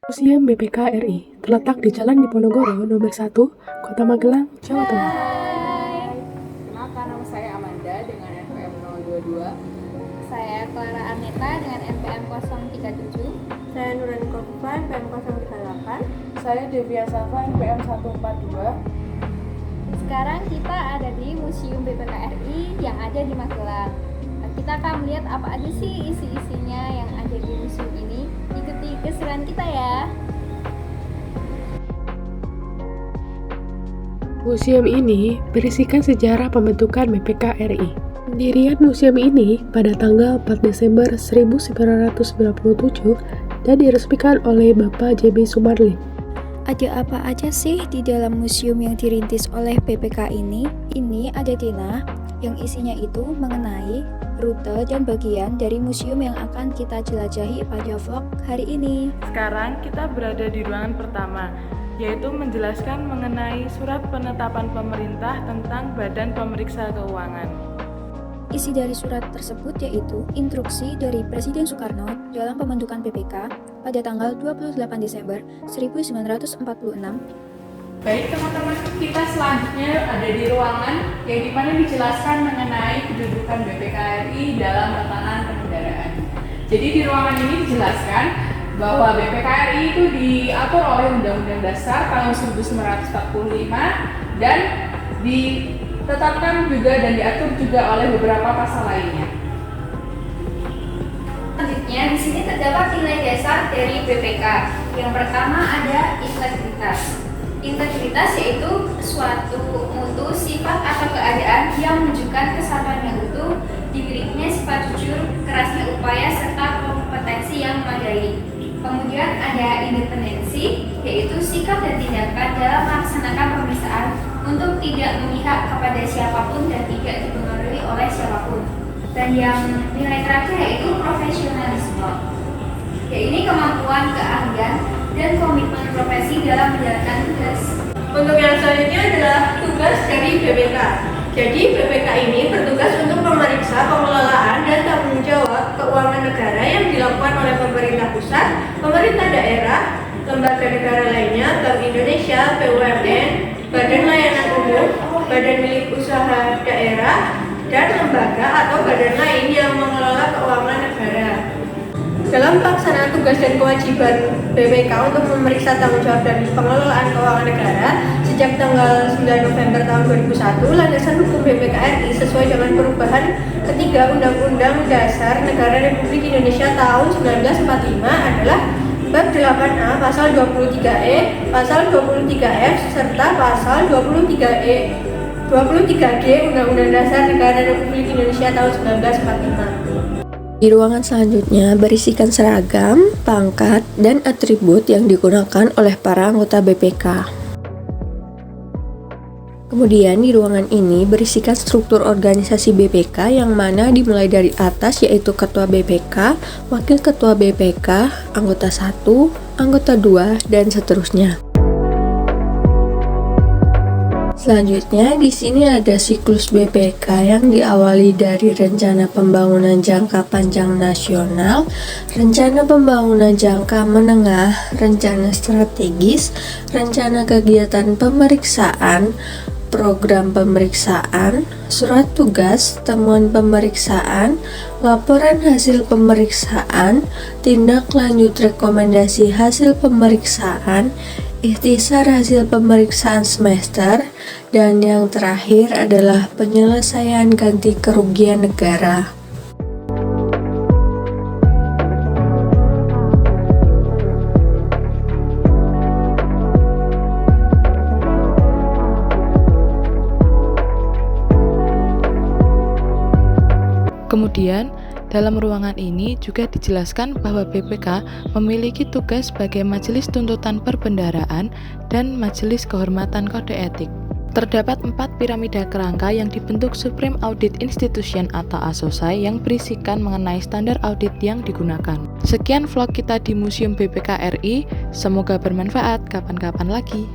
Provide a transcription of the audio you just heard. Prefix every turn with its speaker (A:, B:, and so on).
A: Museum BPK RI terletak di Jalan Diponegoro nomor 1, Kota Magelang, Jawa Tengah.
B: Hai, kenalkan nama saya Amanda dengan NPM 022.
C: Saya Clara Arneta dengan NPM 037.
D: Saya Nurani Kofifa, NPM 038.
B: Saya Devia Safa, NPM 142.
C: Sekarang kita ada di Museum BPK RI yang ada di Magelang. Kita akan melihat apa aja sih isi-isinya yang ada di museum ini. Ikuti keseruan kita ya.
A: Museum ini berisikan sejarah pembentukan BPK RI. Pendirian museum ini pada tanggal 4 Desember 1997 dan diresmikan oleh Bapak J.B. Sumarlin.
E: Ada apa aja sih di dalam museum yang dirintis oleh BPK ini? Ini ada denah yang isinya itu mengenai rute dan bagian dari museum yang akan kita jelajahi pada vlog hari ini.
B: Sekarang kita berada di ruangan pertama, yaitu menjelaskan mengenai surat penetapan pemerintah tentang Badan Pemeriksa Keuangan.
E: Isi dari surat tersebut yaitu instruksi dari Presiden Soekarno dalam pembentukan BPK pada tanggal 28 Desember 1946.
B: Baik teman-teman, kita selanjutnya ada di ruangan yang dimana dijelaskan mengenai kedudukan BPK RI dalam tatanan kenegaraan. Jadi di ruangan ini dijelaskan bahwa BPK RI itu diatur oleh Undang-Undang Dasar tahun 1945 dan ditetapkan juga dan diatur juga oleh beberapa pasal lainnya.
C: Selanjutnya di sini terdapat nilai dasar dari BPK. Yang pertama ada integritas. Integritas yaitu suatu mutu, sifat atau keadaan yang menunjukkan kesatuan yang utuh, dimilikinya sifat jujur, kerasnya upaya serta kompetensi yang memadai. Kemudian ada independensi, yaitu sikap dan tindakan dalam melaksanakan pemeriksaan untuk tidak memihak kepada siapapun dan tidak dipengaruhi oleh siapapun. Dan yang nilai terakhir yaitu profesionalisme. Ya, ini kemampuan, keahlian, dan komitmen profesi dalam menjalankan tugas.
D: Untuk yang selanjutnya adalah tugas dari BPK. Jadi BPK ini bertugas untuk memeriksa pengelolaan dan tanggung jawab keuangan negara yang dilakukan oleh pemerintah pusat, pemerintah daerah, lembaga negara lainnya, Bank Indonesia, BUMN, Badan Layanan Umum, badan milik usaha daerah, dan lembaga atau badan lain yang mengelola keuangan negara. Dalam pelaksanaan tugas dan kewajiban BPK untuk memeriksa tanggung jawab dan pengelolaan keuangan negara sejak tanggal 9 November tahun 2001, landasan hukum BPK RI sesuai dengan perubahan ketiga Undang-Undang Dasar Negara Republik Indonesia tahun 1945 adalah Bab 8A Pasal 23E, Pasal 23F, serta Pasal 23G Undang-Undang Dasar Negara Republik Indonesia tahun 1945.
E: Di ruangan selanjutnya berisikan seragam, pangkat, dan atribut yang digunakan oleh para anggota BPK. Kemudian di ruangan ini berisikan struktur organisasi BPK yang mana dimulai dari atas yaitu Ketua BPK, Wakil Ketua BPK, Anggota 1, Anggota 2, dan seterusnya. Selanjutnya di sini ada siklus BPK yang diawali dari rencana pembangunan jangka panjang nasional, rencana pembangunan jangka menengah, rencana strategis, rencana kegiatan pemeriksaan, program pemeriksaan, surat tugas, temuan pemeriksaan, laporan hasil pemeriksaan, tindak lanjut rekomendasi hasil pemeriksaan, ikhtisar hasil pemeriksaan semester, dan yang terakhir adalah penyelesaian ganti kerugian negara.
F: Kemudian, dalam ruangan ini juga dijelaskan bahwa BPK memiliki tugas sebagai Majelis Tuntutan Perbendaharaan dan Majelis Kehormatan Kode Etik. Terdapat 4 piramida kerangka yang dibentuk Supreme Audit Institution atau ASOSAI yang berisikan mengenai standar audit yang digunakan. Sekian vlog kita di Museum BPK RI, semoga bermanfaat kapan-kapan lagi.